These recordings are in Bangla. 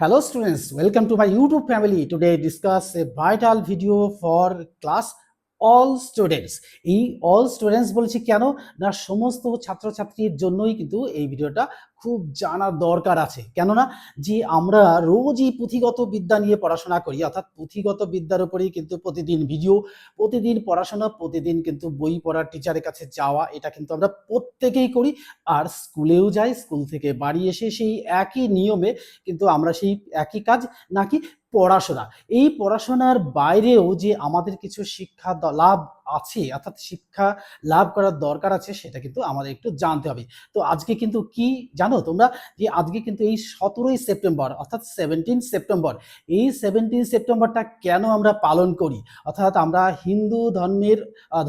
Hello students, welcome to my YouTube family. Today discuss a vital video for class all students. এই all students বলছি কেন না সমস্ত ছাত্রছাত্রীর জন্যই কিন্তু এই ভিডিওটা খুব জানার দরকার আছে। কেননা যে আমরা রোজই পুঁথিগত বিদ্যা নিয়ে পড়াশোনা করি, অর্থাৎ পুঁথিগত বিদ্যার উপরেই কিন্তু প্রতিদিন ভিডিও, প্রতিদিন পড়াশোনা, প্রতিদিন কিন্তু বই পড়ার টিচারের কাছে যাওয়া, এটা কিন্তু আমরা প্রত্যেকেই করি। আর স্কুলেও যাই, স্কুল থেকে বাড়ি এসে সেই একই নিয়মে কিন্তু আমরা সেই একই কাজ নাকি পড়াশোনা। এই পড়াশোনার বাইরেও যে আমাদের কিছু শিক্ষা লাভ আছে, অর্থাৎ শিক্ষা লাভ করার দরকার আছে, সেটা কিন্তু আমাদের একটু জানতে হবে। তো আজকে কিন্তু কি জানো তোমরা, যে আজকে কিন্তু এই 17ই সেপ্টেম্বর অর্থাৎ 17 সেপ্টেম্বর, এই 17 সেপ্টেম্বরটা কেন আমরা পালন করি, অর্থাৎ আমরা হিন্দু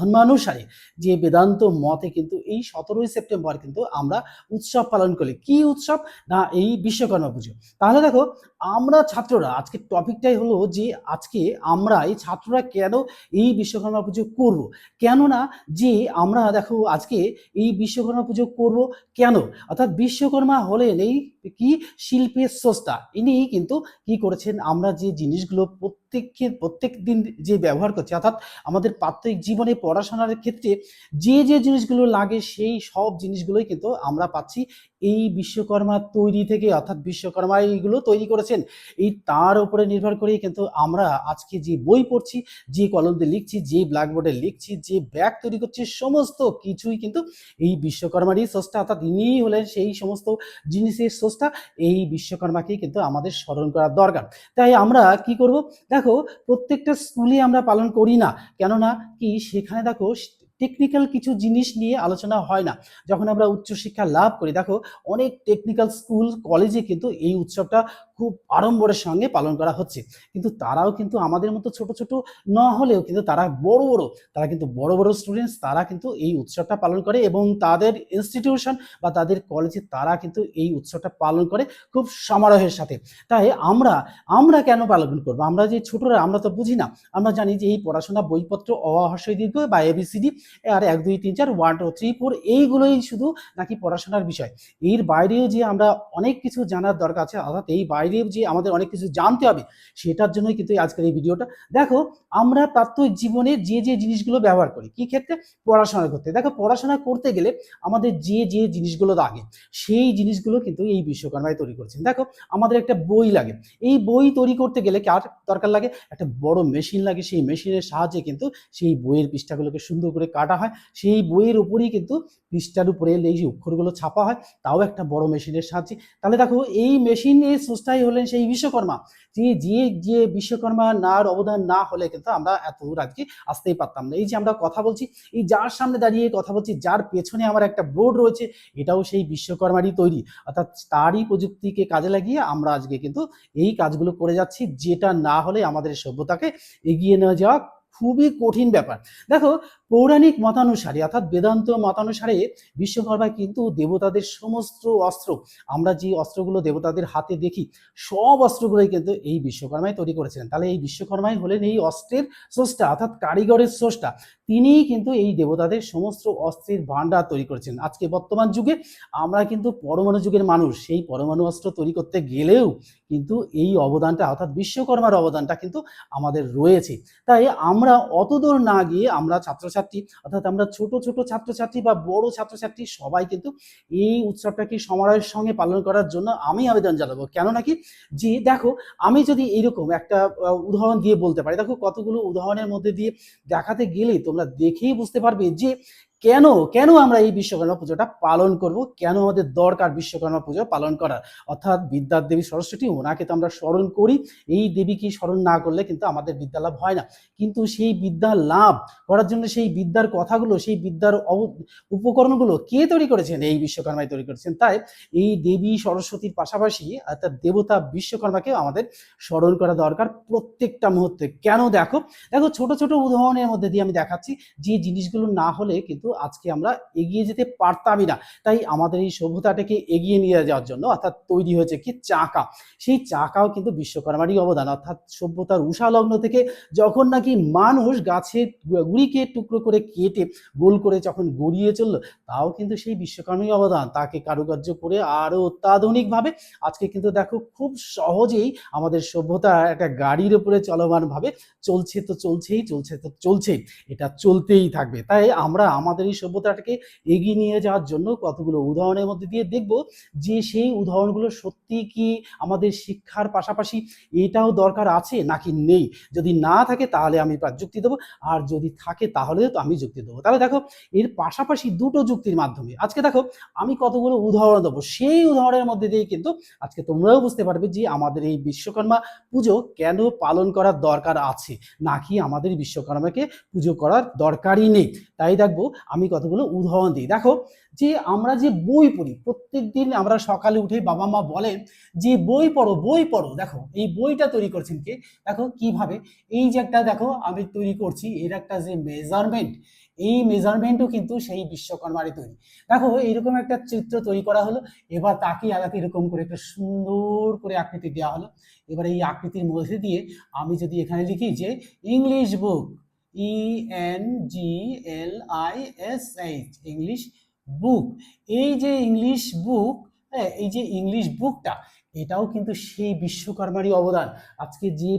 ধর্মানুসারে যে বেদান্ত মতে কিন্তু এই 17ই সেপ্টেম্বর কিন্তু আমরা উৎসব পালন করি। কি উৎসব না, এই বিশ্বকর্মা পুজো। তাহলে দেখো, আমরা ছাত্ররা, আজকের টপিকটাই হলো যে আজকে আমরা এই ছাত্ররা কেন এই বিশ্বকর্মা পুজো করব। কেননা যে আমরা দেখো আজকে এই বিশ্বকর্মা পুজো করব কেন, অর্থাৎ বিশ্বকর্মা হলেন এই কি শিল্পের স্রষ্টা। ইনি কিন্তু কি করেছেন, আমরা যে জিনিসগুলো প্রত্যেক দিন যে ব্যবহার করছি, অর্থাৎ আমাদের প্রাত্যহিক জীবনে পড়াশোনার ক্ষেত্রে যে যে জিনিসগুলো লাগে, সেই সব জিনিসগুলোই কিন্তু আমরা পাচ্ছি এই বিশ্বকর্মা তৈরি থেকে, অর্থাৎ বিশ্বকর্মা এইগুলো তৈরি করেছেন। এই তার উপরে নির্ভর করেই কিন্তু আমরা আজকে যে বই পড়ছি, যে কলম দিয়ে লিখছি, যে ব্ল্যাকবোর্ডে লিখছি, যে ব্যাগ তৈরি করছি, সমস্ত কিছুই কিন্তু এই বিশ্বকর্মারই স্রষ্টা, অর্থাৎ ইনিই হলেন সেই সমস্ত জিনিসের স্রষ্টা। এই বিশ্বকর্মাকেই কিন্তু আমাদের স্মরণ করা দরকার। তাই আমরা কি করব, দেখো প্রত্যেকটা স্কুলে আমরা পালন করি না, কেননা কি সেখানে দেখো টেকনিক্যাল কিছু জিনিস নিয়ে আলোচনা হয় না। যখন আমরা উচ্চশিক্ষা লাভ করি, দেখো অনেক টেকনিক্যাল স্কুল কলেজে কিন্তু এই উৎসবটা খুব আড়ম্বরের সঙ্গে পালন করা হচ্ছে। কিন্তু তারাও কিন্তু আমাদের মতো ছোট ছোট না হলেও কিন্তু তারা কিন্তু বড় বড় স্টুডেন্টস, তারা কিন্তু এই উৎসবটা পালন করে এবং তাদের ইনস্টিটিউশন বা তাদের কলেজে তারা কিন্তু এই উৎসবটা পালন করে খুব সমারোহের সাথে। তাই আমরা আমরা কেন পালন করবো? আমরা যে ছোটরা, আমরা তো বুঝি না। আমরা জানি যে এই পড়াশোনা বইপত্র অ আ হ্রস্ব ই দীর্ঘ বা এবিসিডি আর 1 2 3 4 1 2 3 4 এইগুলোই শুধু নাকি পড়াশোনার বিষয়। এর বাইরেও যে আমরা অনেক কিছু জানার দরকার আছে, অর্থাৎ এই বাইরেও যে আমাদের অনেক কিছু জানতে হবে, সেটার জন্যই কিন্তু আজকের এই ভিডিওটা। দেখো, আমরা প্রাত্যহিক জীবনে যে যে জিনিসগুলো ব্যবহার করি, কি ক্ষেত্রে? পড়াশোনা করতে। দেখো, পড়াশোনা করতে গেলে আমাদের যে যে জিনিসগুলো লাগে, সেই জিনিসগুলো কিন্তু এই বিশ্বকর্মায় তৈরি করেছেন। দেখো, আমাদের একটা বই লাগে, এই বই তৈরি করতে গেলে কার দরকার লাগে? একটা বড় মেশিন লাগে। সেই মেশিনের সাহায্যে কিন্তু সেই বইয়ের পৃষ্ঠাগুলোকে সুন্দর করে কাটা হয়, সেই বইয়ের উপরেই কিন্তু পৃষ্ঠার উপরে এই যে অক্ষরগুলো ছাপা হয়, তাও একটা বড় মেশিনের সাহায্যে। তাহলে দেখো, এই মেশিনের স্রষ্টাই হলেন সেই বিশ্বকর্মা। যে যে যে বিশ্বকর্মা নার অবদান না হলে কিন্তু আমরা এত দূর আজকে আসতেই পারতাম না। এই যে আমরা কথা বলছি, এই যার সামনে দাঁড়িয়ে কথা বলছি, যার পেছনে আমার একটা বোর্ড রয়েছে, এটাও সেই বিশ্বকর্মারই তৈরি, অর্থাৎ তারই প্রযুক্তিকে কাজে লাগিয়ে আমরা আজকে কিন্তু এই কাজগুলো করে যাচ্ছি, যেটা না হলে আমাদের সভ্যতাকে এগিয়ে নিয়ে যাওয়া খুবই কঠিন ব্যাপার। দেখো, পৌরাণিক মতানুসারে অর্থাৎ বেদান্ত মতানুসারে বিশ্বকর্মা কিন্তু দেবতাদের সমস্ত অস্ত্র, আমরা যে অস্ত্রগুলো দেবতাদের হাতে দেখি, সব অস্ত্রগুলোই কিন্তু এই বিশ্বকর্মাই তৈরি করেছিলেন। তাহলে এই বিশ্বকর্মাই হলেন এই অস্ত্রের স্রষ্টা, অর্থাৎ কারিগরের স্রষ্টা। তিনিই কিন্তু এই দেবতাদের সমস্ত অস্ত্রের ভাণ্ডার তৈরি করেছেন। আজকে বর্তমান যুগে আমরা কিন্তু পরমাণু যুগের মানুষ, সেই পরমাণু অস্ত্র তৈরি করতে গেলেও কিন্তু এই অবদানটা, অর্থাৎ বিশ্বকর্মার অবদানটা কিন্তু আমাদের রয়েছে। তাই আমরা অতদূর না গিয়ে আমরা ছাত্রছাত্রী, অর্থাৎ আমরা ছোট ছোট ছাত্রছাত্রী বা বড় ছাত্রছাত্রী সবাই কিন্তু এই উৎসবটাকে সমারোহের সঙ্গে পালন করার জন্য আমি আবেদন জানাবো। কেন নাকি যে দেখো, আমি যদি এরকম একটা উদাহরণ দিয়ে বলতে পারি, দেখো কতগুলো উদাহরণের মধ্যে দিয়ে দেখাতে গেলে তোমরা দেখেই বুঝতে পারবে যে কেন কেন আমরা এই বিশ্বকর্মা পুজোটা পালন করব, কেন আমাদের দরকার বিশ্বকর্মা পুজো পালন করার। অর্থাৎ বিদ্যার দেবী সরস্বতী, ওনাকে তো আমরা স্মরণ করি। এই দেবীকে স্মরণ না করলে কিন্তু আমাদের বিদ্যা লাভ হয় না। কিন্তু সেই বিদ্যা লাভ করার জন্য সেই বিদ্যার কথাগুলো, সেই বিদ্যার উপকরণগুলো কে তৈরি করেছেন? এই বিশ্বকর্মাই তৈরি করেছেন। তাই এই দেবী সরস্বতীর পাশাপাশি অর্থাৎ দেবতা বিশ্বকর্মাকেও আমাদের স্মরণ করা দরকার প্রত্যেকটা মুহূর্তে। কেন? দেখো দেখো ছোট ছোট উদাহরণের মধ্যে দিয়ে আমি দেখাচ্ছি যে জিনিসগুলো না হলে কিন্তু আজকে আমরা এগিয়ে যেতে পারতামই না। তাই আমাদের এই সভ্যতাটাকে এগিয়ে নিয়ে যাওয়ার জন্য অর্থাৎ তৈরি হয়েছে কি চাকা। সেই চাকাও কিন্তু বিশ্বকর্মারই অবদান। অর্থাৎ সভ্যতার উষালগ্ন থেকে যখন নাকি মানুষ গাছের গুড়িকে টুকরো করে কেটে গোল করে যখন গড়িয়ে চললো, তাও কিন্তু সেই বিশ্বকর্মারই অবদান। তাকে কারুকার্য করে আরো অত্যাধুনিকভাবে আজকে কিন্তু দেখো খুব সহজেই আমাদের সভ্যতা একটা গাড়ির উপরে চলমানভাবে চলছে তো চলছেই, চলছে তো চলছেই, এটা চলতেই থাকবে। তাই আমরা আমাদের এই সভ্যতাটাকে এগিয়ে নিয়ে যাওয়ার জন্য কতগুলো উদাহরণের মধ্যে দিয়ে দেখব যে সেই উদাহরণগুলো সত্যি কি আমাদের শিক্ষার পাশাপাশি এটাও দরকার আছে নাকি নেই। যদি না থাকে তাহলে আমি যুক্তি দেবো, আর যদি থাকে তাহলে তো আমি যুক্তি দেবো। তাহলে দেখো এর পাশাপাশি দুটো যুক্তির মাধ্যমে আজকে দেখো আমি কতগুলো উদাহরণ দেবো, সেই উদাহরণের মধ্যে দিয়ে কিন্তু আজকে তোমরাও বুঝতে পারবে যে আমাদের এই বিশ্বকর্মা পুজো কেন পালন করার দরকার আছে, নাকি আমাদের বিশ্বকর্মাকে পুজো করার দরকারই নেই। তাই দেখবো আমি কতগুলো উদাহরণ দিই। দেখো যে আমরা যে বই পড়ি, প্রত্যেক দিন আমরা সকালে উঠে বাবা মা বলেন যে বই পড়ো বই পড়ো। দেখো এই বইটা তৈরি করছেন কে, দেখো কিভাবে, এই যে একটা দেখো আমি তৈরি করছি, এর একটা যে মেজারমেন্ট, এই মেজারমেন্টও কিন্তু সেই বিশ্বকর্মারই তৈরি। দেখো এইরকম একটা চিত্র তৈরি করা হলো, এবার তাকে আলাদা এরকম করে একটা সুন্দর করে আকৃতি দেওয়া হলো। এবার এই আকৃতির মধ্যে দিয়ে আমি যদি এখানে লিখি যে English book, ENGLISH, English book, এই যে ইংলিশ বুক, হ্যাঁ এই যে ইংলিশ বুকটা, এটাও কিন্তু সেই বিশ্বকর্মারই অবদান। আজকে যে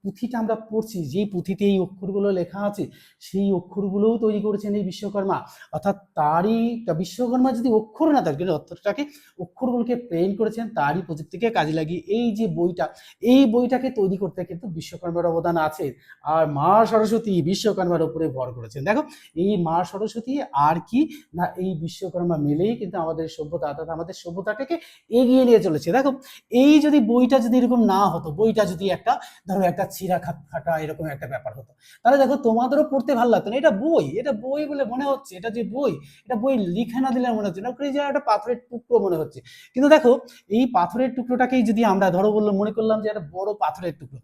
পুঁথিটা আমরা পড়ছি, যে পুঁথিতে এই অক্ষরগুলো লেখা আছে, সেই অক্ষরগুলোও তৈরি করেছেন এই বিশ্বকর্মা। অর্থাৎ তারই বিশ্বকর্মা যদি অক্ষর না থাকে, অর্থটাকে অক্ষরগুলোকে প্রেরণ করেছেন, তারই প্রযুক্তিকে কাজে লাগিয়ে এই যে বইটা, এই বইটাকে তৈরি করতে কিন্তু বিশ্বকর্মার অবদান আছে। আর মা সরস্বতী বিশ্বকর্মার উপরে ভর করেছেন। দেখো এই মা সরস্বতী আর কি না, এই বিশ্বকর্মা মিলেই কিন্তু আমাদের সভ্যতা, অর্থাৎ আমাদের সভ্যতাটাকে এগিয়ে নিয়ে চলেছে। দেখো এই যদি বইটা যদি এরকম না হতো, বইটা যদি একটা ধরো একটা ছিঁড়া ফাটা এরকম একটা ব্যাপার হতো, তাহলে দেখো তোমাদেরও পড়তে ভালো লাগতো না। এটা বই, এটা বই বলে মনে হচ্ছে, এটা যে বই, এটা বই লিখে না দিলে মনে হচ্ছে না, যে একটা পাথরের টুকরো মনে হচ্ছে। কিন্তু দেখো এই পাথরের টুকরোটাকেই যদি আমরা ধরো বললো মনে করলাম যে একটা বড় পাথরের টুকরো,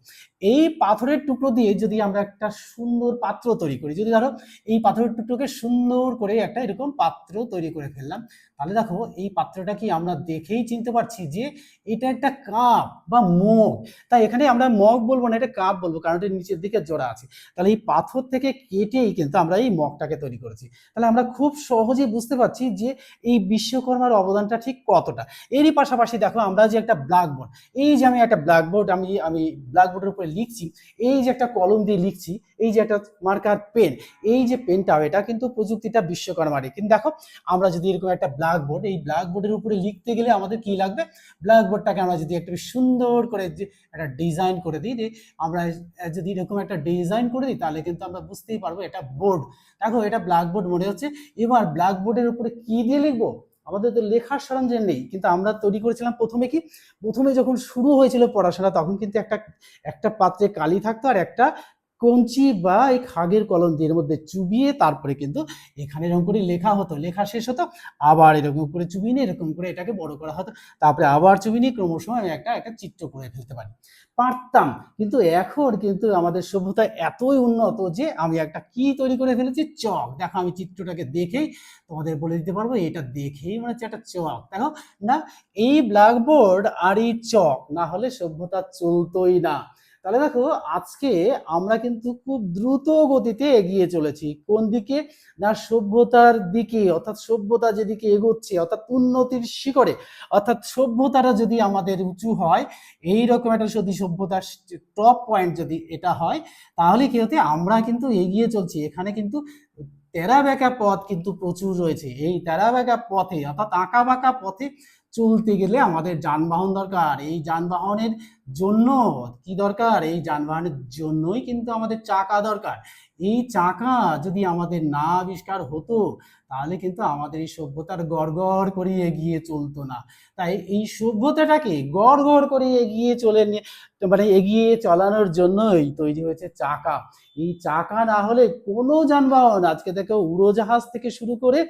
এই পাথরের টুকরো দিয়ে যদি আমরা একটা সুন্দর পাত্র তৈরি করি, যদি ধরো এই পাথরের টুকরোকে সুন্দর করে একটা এরকম পাত্র তৈরি করে ফেললাম, তাহলে দেখো এই পাত্রটা কি আমরা দেখেই চিনতে পারছি যে এটা একটা কাপ বা মগ। তাই এখানে আমরা মগ বলবো না, এটা কাপ বলবো, কারণ এটা নিচের দিকে জোড়া আছে। তাহলে এই পাথর থেকে কেটেই কিন্তু আমরা এই মগটাকে তৈরি করেছি। তাহলে আমরা খুব সহজেই বুঝতে পারছি যে এই বিশ্বকর্মার অবদানটা ঠিক কতটা। এরই পাশাপাশি দেখো আমরা যে একটা ব্ল্যাকবোর্ড, এই যে আমি একটা ব্ল্যাকবোর্ড, আমি ব্ল্যাকবোর্ডের উপরে লিখছি, এই যে একটা কলম দিয়ে লিখছি, এই যে একটা মার্কার পেন, এই যে পেনটা, এটা কিন্তু প্রযুক্তিটা বিশ্বকর্মারই। কিন্তু দেখো আমরা যদি এরকম একটা ব্ল্যাকবোর্ড, এই ব্ল্যাকবোর্ডের উপরে লিখতে গেলে আমাদের কি লাগবে, ব্ল্যাকবোর্ডটাকে আমরা যদি একটু সুন্দর করে যে একটা ডিজাইন করে দিই, আমরা যদি এরকম একটা ডিজাইন করে দিই, তাহলে কিন্তু আমরা বুঝতেই পারবো এটা বোর্ড। দেখো এটা ব্ল্যাকবোর্ড মনে হচ্ছে। এবার ব্ল্যাকবোর্ডের উপরে কি দিয়ে লিখবো, আমাদের তো লেখার সরঞ্জাম নেই, কিন্তু আমরা তৈরি করেছিলাম প্রথমে কি, প্রথমে যখন শুরু হয়েছিল পড়াশোনা, তখন কিন্তু একটা পাত্রে কালি থাকতো, আর একটা কঞ্চি বা এই খাগের কলম দিয়ে এর মধ্যে চুবিয়ে তারপরে কিন্তু এখানে এরকম করে লেখা হতো, লেখা শেষ হতো, আবার এরকম করে চুবিয়ে নিয়ে এরকম করে এটাকে বড় করা হতো, তারপরে আবার চুবিয়ে নিয়ে ক্রমশ আমি একটা চিত্র করে ফেলতে পারতাম। কিন্তু এখন কিন্তু আমাদের সভ্যতা এতই উন্নত যে আমি একটা কি তৈরি করে ফেলেছি, চক। দেখো আমি চিত্রটাকে দেখেই তোমাদের বলে দিতে পারবো, এটা দেখেই মনে হচ্ছে একটা চক। দেখো না, এই ব্ল্যাকবোর্ড আর এই চক না হলে সভ্যতা চলতোই না। তাহলে দেখো আজকে আমরা কিন্তু খুব দ্রুত গতিতে এগিয়ে চলেছি কোন দিকে, না সভ্যতার দিকে। অর্থাৎ সভ্যতা যেদিকে এগোচ্ছে, অর্থাৎ উন্নতির শিখরে, অর্থাৎ সভ্যতারা যদি আমাদের উঁচু হয়, এইরকম একটা যদি সভ্যতার টপ পয়েন্ট যদি এটা হয়, তাহলে কি হতে আমরা কিন্তু এগিয়ে চলছি। এখানে কিন্তু তেরা বেঁকা পথ কিন্তু প্রচুর রয়েছে। এই তেরা বেঁকা পথে, অর্থাৎ আঁকা বাঁকা পথে চলতে গেলে আমাদের যানবাহন দরকার। এই যানবাহনের জন্য কি দরকার, এই যানবাহনের জন্যই কিন্তু আমাদের চাকা দরকার। এই চাকা যদি আমাদের না আবিষ্কার হতো, তাহলে কিন্তু আমাদের এই সভ্যতার গড়গড় করে এগিয়ে চলতো না। তাই এই সভ্যতাটাকে গড়গড় করে এগিয়ে মানে এগিয়ে চালানোর জন্যই তৈরি হয়েছে চাকা। এই চাকা না হলে কোনো যানবাহন, আজকে দেখো উড়োজাহাজ থেকে শুরু করে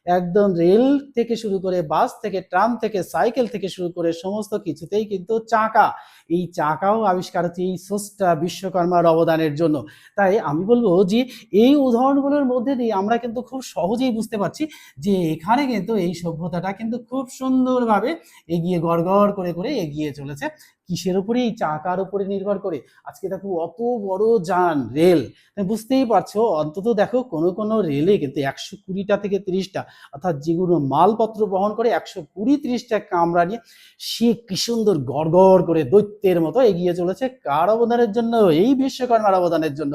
একদম রেল থেকে শুরু করে বাস থেকে, ট্রাম থেকে, সাইকেল থেকে শুরু করে সমস্ত কিছুতেই কিন্তু চাকা। এই চাকাও আবিষ্কার হচ্ছে এই স্রষ্টা বিশ্বকর্মার অবদানের জন্য। তাই আমি বলবো যে এই উদাহরণগুলোর মধ্যে দিয়ে আমরা কিন্তু খুব সহজেই বুঝতে পারছি যে এখানে কিন্তু এই সভ্যতাটা কিন্তু খুব সুন্দরভাবে এগিয়ে গড়গড় করে করে এগিয়ে চলেছে। কিসের উপরে? এই চাকার উপরে নির্ভর করে। আজকে দেখো অত বড় যান রেল, বুঝতেই পারছো অন্তত দেখো কোনো কোনো রেলে কিন্তু 120টা থেকে 30টা, অর্থাৎ যেগুলো মালপত্র বহন করে 120-30টা কামরা নিয়ে সে কি সুন্দর গড়গড় করে দৈত্যের মতো এগিয়ে চলেছে। কার অবদানের জন্য? এই বিশ্বকর্মার অবদানের জন্য।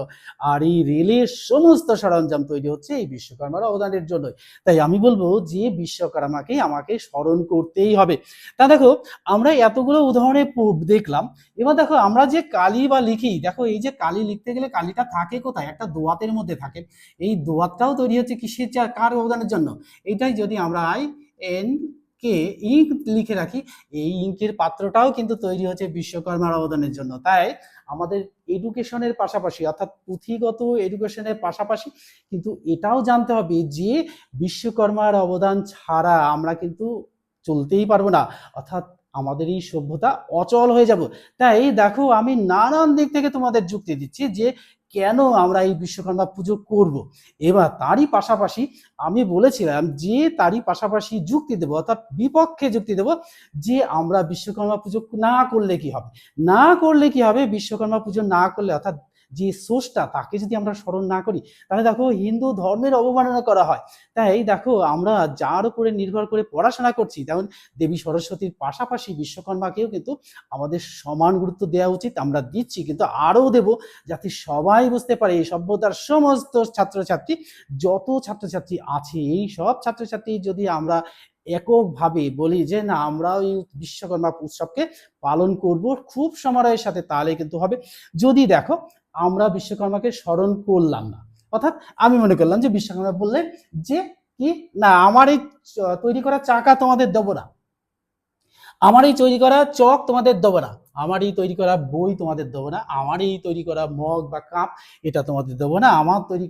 আর এই রেলের সমস্ত সরঞ্জাম তৈরি হচ্ছে এই বিশ্বকর্মার অবদানের জন্য। তাই আমি বলবো যে বিশ্বকর্মাকে আমাকে স্মরণ করতেই হবে। তা দেখো আমরা এতগুলো উদাহরণে দেখলাম। এবার দেখো আমরা যে কালি বা লিখি, দেখো এই যে কালি লিখতে গেলে কালিটা থাকে কোথায়? একটা দোয়াতের মধ্যে থাকে। এই দোয়াতটাও তৈরি হচ্ছে কিসের, কার অবদানের জন্য? এইটাই যদি আমরা IN কে ইঙ্ক লিখে রাখি, এই ইঙ্কের পাত্রটাও কিন্তু তৈরি হচ্ছে বিশ্বকর্মার অবদানের জন্য। তাই আমাদের এডুকেশনের পাশাপাশি অর্থাৎ পুঁথিগত এডুকেশনের পাশাপাশি কিন্তু এটাও জানতে হবে যে বিশ্বকর্মার অবদান ছাড়া আমরা কিন্তু চলতেই পারবো না, অর্থাৎ আমাদের এই সভ্যতা অচল হয়ে যাব। তাই দেখো আমি নানান দিক থেকে তোমাদের যুক্তি দিচ্ছি যে কেন আমরা এই বিশ্বকর্মা পুজো করব। এবার তারই পাশাপাশি আমি বলেছিলাম যে তারই পাশাপাশি যুক্তি দেব, অর্থাৎ বিপক্ষে যুক্তি দেব যে আমরা বিশ্বকর্মা পুজো না করলে কি হবে। না করলে কি হবে? বিশ্বকর্মা পুজো না করলে অর্থাৎ যে স্রষ্টা তাকে যদি আমরা স্মরণ না করি তাহলে দেখো হিন্দু ধর্মের অবমাননা করা হয়। তাই দেখো আমরা যার উপরে নির্ভর করে পড়াশোনা করছি, যেমন দেবী সরস্বতীর পাশাপাশি বিশ্বকর্মাকেও কিন্তু আমাদের সমান গুরুত্ব দেওয়া উচিত। আমরা দিচ্ছি, কিন্তু আরও দেব, যাতে সবাই বুঝতে পারে এই সভ্যতার সমস্ত ছাত্রছাত্রী, যত ছাত্রছাত্রী আছে এই সব ছাত্রছাত্রী যদি আমরা এককভাবে বলি যে না আমরা এই বিশ্বকর্মা উৎসবকে পালন করব খুব সমারোহের সাথে, তাহলে কিন্তু হবে। যদি দেখো আমরা বিশ্বকর্মাকে স্মরণ করলাম না, অর্থাৎ আমি মনে করলাম যে বিশ্বকর্মা বললে যে কি না আমার এই তৈরি করা চাকা তোমাদের দেবো না, আমার এই তৈরি করা চক তোমাদের দেবো না, আমার এই তৈরি করা বই তোমাদের দেবো না, আমার এই তৈরি করা মগ বা কাপ এটা তোমাদের দেবো না, আমার তৈরি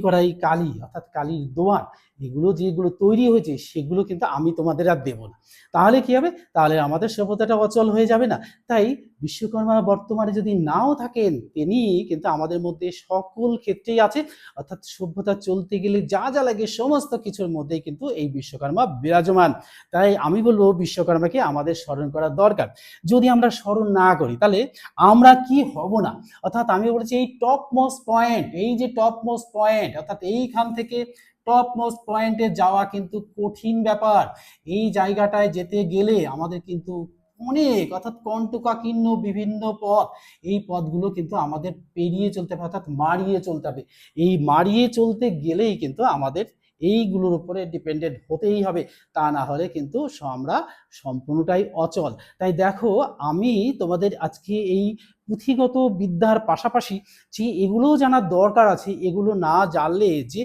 করা এই কালি অর্থাৎ কালির দোয়ার এগুলো যেগুলো তৈরি হয়েছে সেগুলো কিন্তু আমি তোমাদের আর দেবো না। তাহলে কি হবে? তাহলে আমাদের সভ্যতাটা অচল হয়ে যাবে না? তাই বিশ্বকর্মা বর্তমানে যদি নাও থাকেন, তিনি কিন্তু আমাদের মধ্যে সকল ক্ষেত্রেই আছে, অর্থাৎ সভ্যতা চলতে গেলে যা যা লাগে সমস্ত কিছুর মধ্যেই কিন্তু এই বিশ্বকর্মা বিরাজমান। তাই আমি বলবো বিশ্বকর্মাকে আমাদের স্মরণ করা দরকার। যদি আমরা স্মরণ না করি তাহলে আমরা কি হব না, অর্থাৎ আমি বলছি এই টপ মোস্ট পয়েন্ট, এই যে টপ মোস্ট পয়েন্ট অর্থাৎ এইখান থেকে টপ মোস্ট পয়েন্টে যাওয়া কিন্তু কঠিন ব্যাপার। এই জায়গাটায় যেতে গেলে আমাদের কিন্তু অনেক অর্থাৎ কণ্টকাকীর্ণ বিভিন্ন পথ, এই পথগুলো কিন্তু আমাদের পেরিয়ে চলতে হবে, অর্থাৎ মারিয়ে চলতে হবে। এই মারিয়ে চলতে গেলেই কিন্তু আমাদের এইগুলোর উপরে ডিপেন্ডেন্ট হতেই হবে, তা না হলে কিন্তু আমরা সম্পূর্ণটাই অচল। তাই দেখো আমি তোমাদের আজকে এই পুঁথিগত বিদ্যার পাশাপাশি যে এগুলোও জানার দরকার আছে, এগুলো না জানলে যে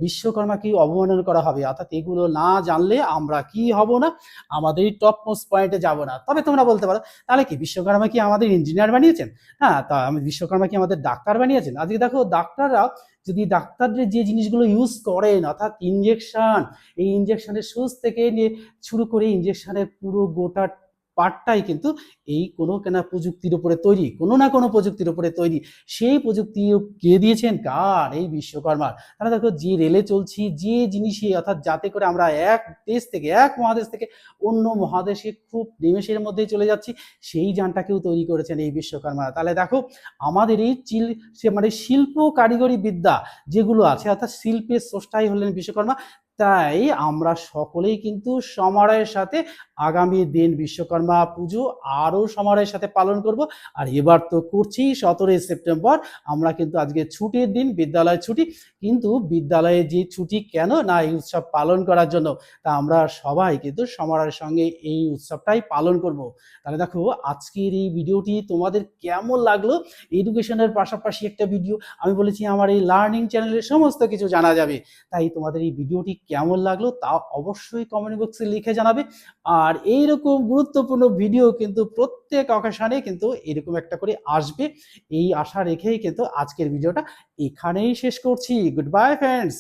বিশ্বকর্মাকে অবমাননা করা হবে, অর্থাৎ এগুলো না জানলে আমরা কি হব না, আমাদের টপ মোস্ট পয়েন্টে যাব না। তবে তোমরা বলতে পারো তাহলে কি বিশ্বকর্মা কি আমাদের ইঞ্জিনিয়ার বানিয়েছেন? হ্যাঁ, তা আমি বিশ্বকর্মা কি আমাদের ডাক্তার বানিয়েছেন? আজকে দেখো ডাক্তাররা যদি ডাক্তারদের যে জিনিসগুলো ইউজ করেন অর্থাৎ ইঞ্জেকশন, এই ইঞ্জেকশনের সুচ থেকে নিয়ে শুরু করে ইঞ্জেকশনের পুরো গোটা পার্টটাই কিন্তু এই কোনো কেনা প্রযুক্তির উপরে তৈরি, কোনো না কোনো প্রযুক্তির উপরে তৈরি। সেই প্রযুক্তি কে দিয়েছেন? কার? এই বিশ্বকর্মার। তাহলে দেখো যে রেলে চলছি, যে জিনিসে অর্থাৎ যাতে করে আমরা এক দেশ থেকে এক মহাদেশ থেকে অন্য মহাদেশে খুব নিমেষের মধ্যেই চলে যাচ্ছি, সেই যানটাকেও তৈরি করেছেন এই বিশ্বকর্মা। তাহলে দেখো আমাদের এই মানে শিল্প কারিগরি বিদ্যা যেগুলো আছে অর্থাৎ শিল্পের স্রষ্টাই হলেন বিশ্বকর্মা। তাই আমরা সকলেই কিন্তু সমারোহের সাথে আগামী দিন বিশ্বকর্মা পুজো আরো সমারোহের সাথে পালন করব। আর এবার তো করছি 17ই সেপ্টেম্বর, আমরা কিন্তু আজকে ছুটির দিন, বিদ্যালয় ছুটি, কিন্তু বিদ্যালয়ে যে ছুটি কেন না এই উৎসব পালন করার জন্য। তা আমরা সবাই কিন্তু সমারোহের সঙ্গে এই উৎসবটাই পালন করব। তাহলে দেখো আজকের এই ভিডিওটি তোমাদের কেমন লাগলো? এডুকেশনের পাশাপাশি একটা ভিডিও, আমি বলেছি আমার এই লার্নিং চ্যানেলে সমস্ত কিছু জানা যাবে। তাই তোমাদের এই ভিডিওটি কেমন লাগলো তা অবশ্যই কমেন্ট বক্সে লিখে জানাবে। আর এইরকম গুরুত্বপূর্ণ ভিডিও কিন্তু প্রত্যেক অকেশনে কিন্তু এরকম একটা করে আসবে, এই আশা রেখেই কিন্তু আজকের ভিডিওটা এখানেই শেষ করছি। Good bye friends.